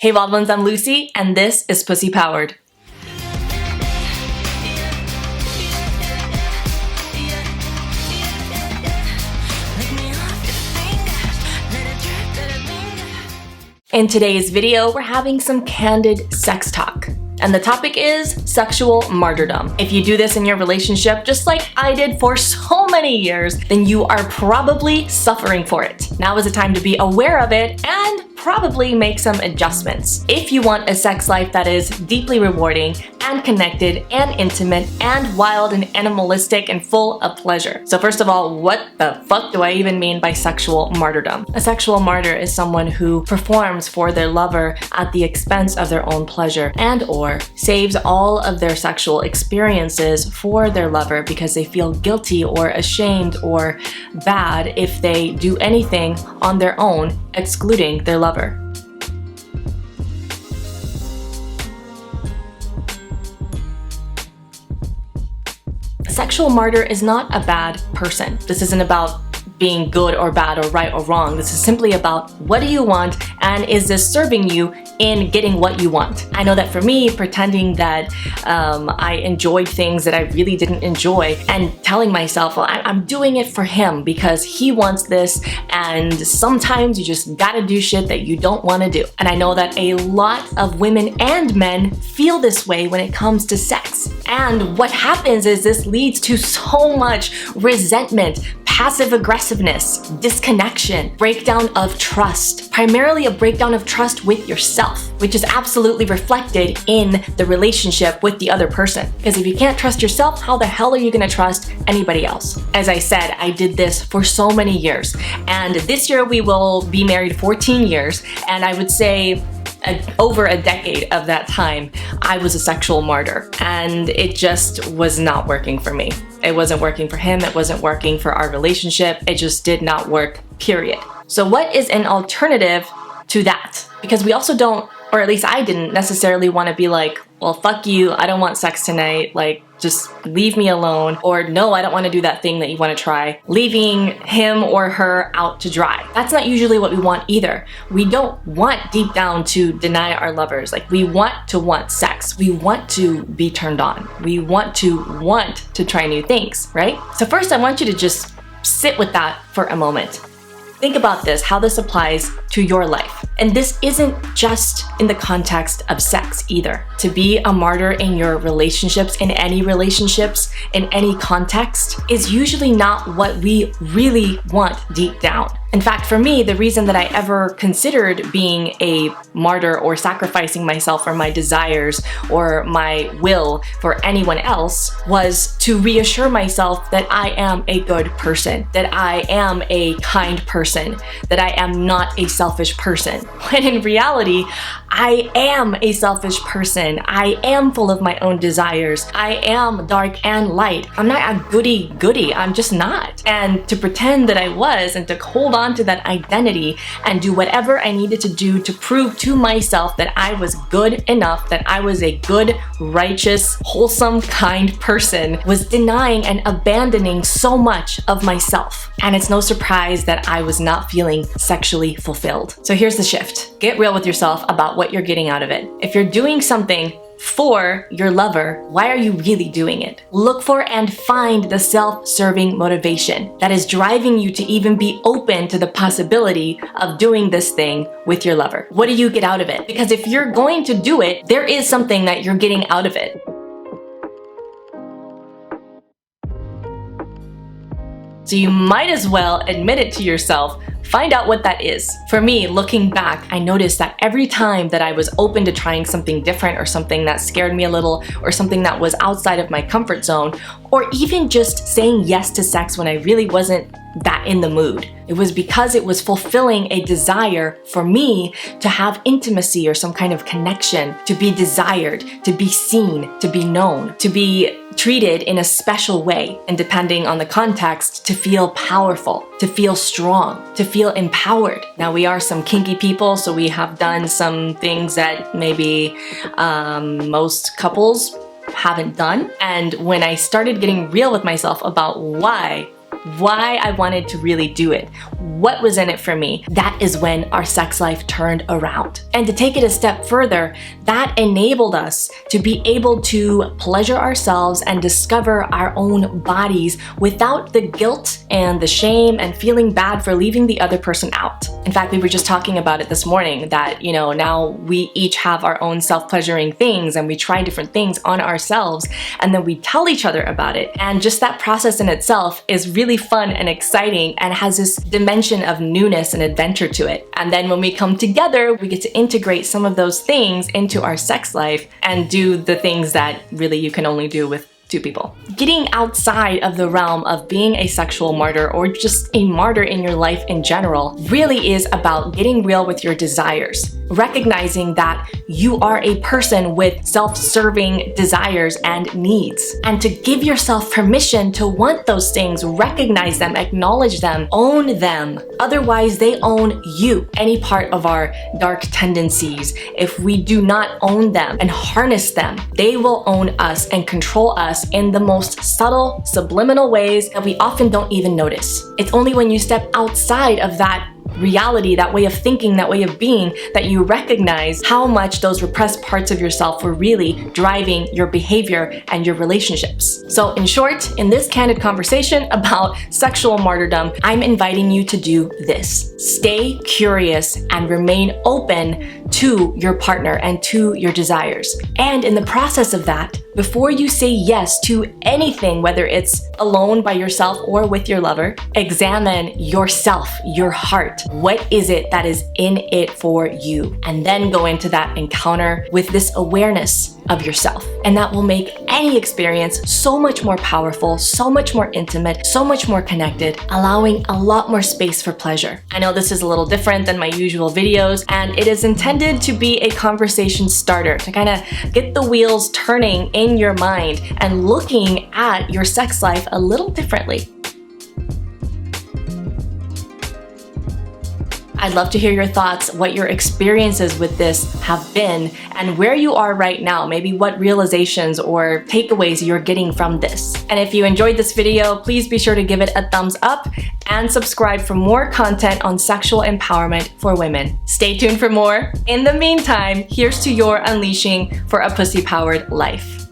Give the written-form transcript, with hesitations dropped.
Hey wild ones, I'm Lucy, and this is Pussy Powered. In today's video, we're having some candid sex talk. And the topic is sexual martyrdom. If you do this in your relationship, just like I did for so many years, then you are probably suffering for it. Now is the time to be aware of it and probably make some adjustments. If you want a sex life that is deeply rewarding and connected and intimate and wild and animalistic and full of pleasure. So first of all, what the fuck do I even mean by sexual martyrdom? A sexual martyr is someone who performs for their lover at the expense of their own pleasure and or saves all of their sexual experiences for their lover because they feel guilty or ashamed or bad if they do anything on their own, excluding their lover. A sexual martyr is not a bad person. This isn't about being good or bad or right or wrong. This is simply about what do you want and is this serving you in getting what you want. I know that for me, pretending that I enjoyed things that I really didn't enjoy and telling myself, well, I'm doing it for him because he wants this, and sometimes you just gotta do shit that you don't want to do. And I know that a lot of women and men feel this way when it comes to sex. And what happens is this leads to so much resentment, passive aggressiveness, disconnection, breakdown of trust, primarily a breakdown of trust with yourself, which is absolutely reflected in the relationship with the other person. Because if you can't trust yourself, how the hell are you gonna trust anybody else? As I said, I did this for so many years. And this year we will be married 14 years. And I would say over a decade of that time, I was a sexual martyr. And it just was not working for me. It wasn't working for him. It wasn't working for our relationship. It just did not work, period. So what is an alternative to that? Because we also don't, or at least I didn't necessarily want to be like, well, fuck you, I don't want sex tonight, like, just leave me alone. Or no, I don't want to do that thing that you want to try. Leaving him or her out to dry. That's not usually what we want either. We don't want deep down to deny our lovers. Like, we want sex. We want to be turned on. We want to try new things, right? So first I want you to just sit with that for a moment. Think about this, how this applies to your life. And this isn't just in the context of sex either. To be a martyr in your relationships, in any context, is usually not what we really want deep down. In fact, for me, the reason that I ever considered being a martyr or sacrificing myself or my desires or my will for anyone else was to reassure myself that I am a good person, that I am a kind person, that I am not a selfish person. When in reality, I am a selfish person. I am full of my own desires. I am dark and light. I'm not a goody-goody. I'm just not. And to pretend that I was and to hold on to that identity and do whatever I needed to do to prove to myself that I was good enough, that I was a good, righteous, wholesome, kind person, was denying and abandoning so much of myself. And it's no surprise that I was not feeling sexually fulfilled. So here's the shift. Get real with yourself about what you're getting out of it. If you're doing something for your lover, why are you really doing it? Look for and find the self-serving motivation that is driving you to even be open to the possibility of doing this thing with your lover. What do you get out of it? Because if you're going to do it, there is something that you're getting out of it. So you might as well admit it to yourself. Find out what that is. For me, looking back, I noticed that every time that I was open to trying something different or something that scared me a little or something that was outside of my comfort zone, or even just saying yes to sex when I really wasn't that in the mood, it was because it was fulfilling a desire for me to have intimacy or some kind of connection, to be desired, to be seen, to be known, to be treated in a special way, and depending on the context, to feel powerful, to feel strong, to feel empowered. Now, we are some kinky people, so we have done some things that maybe most couples haven't done. And when I started getting real with myself about why I wanted to really do it, what was in it for me, that is when our sex life turned around. And to take it a step further, that enabled us to be able to pleasure ourselves and discover our own bodies without the guilt and the shame and feeling bad for leaving the other person out. In fact, we were just talking about it this morning that, now we each have our own self-pleasuring things and we try different things on ourselves and then we tell each other about it. And just that process in itself is really fun and exciting and has this dimension of newness and adventure to it. And then when we come together, we get to integrate some of those things into our sex life and do the things that really you can only do with two people. Getting outside of the realm of being a sexual martyr or just a martyr in your life in general really is about getting real with your desires, recognizing that you are a person with self-serving desires and needs, and to give yourself permission to want those things, recognize them, acknowledge them, own them. Otherwise, they own you. Any part of our dark tendencies, if we do not own them and harness them, they will own us and control us in the most subtle, subliminal ways that we often don't even notice. It's only when you step outside of that reality, that way of thinking, that way of being, that you recognize how much those repressed parts of yourself were really driving your behavior and your relationships. So in short, in this candid conversation about sexual martyrdom, I'm inviting you to do this. Stay curious and remain open to your partner and to your desires. And in the process of that, before you say yes to anything, whether it's alone by yourself or with your lover, examine yourself, your heart. What is it that is in it for you? And then go into that encounter with this awareness of yourself. And that will make any experience so much more powerful, so much more intimate, so much more connected, allowing a lot more space for pleasure. I know this is a little different than my usual videos, and it is intended to be a conversation starter, to kind of get the wheels turning in your mind and looking at your sex life a little differently. I'd love to hear your thoughts, what your experiences with this have been, and where you are right now, maybe what realizations or takeaways you're getting from this. And if you enjoyed this video, please be sure to give it a thumbs up and subscribe for more content on sexual empowerment for women. Stay tuned for more. In the meantime, here's to your unleashing for a pussy-powered life.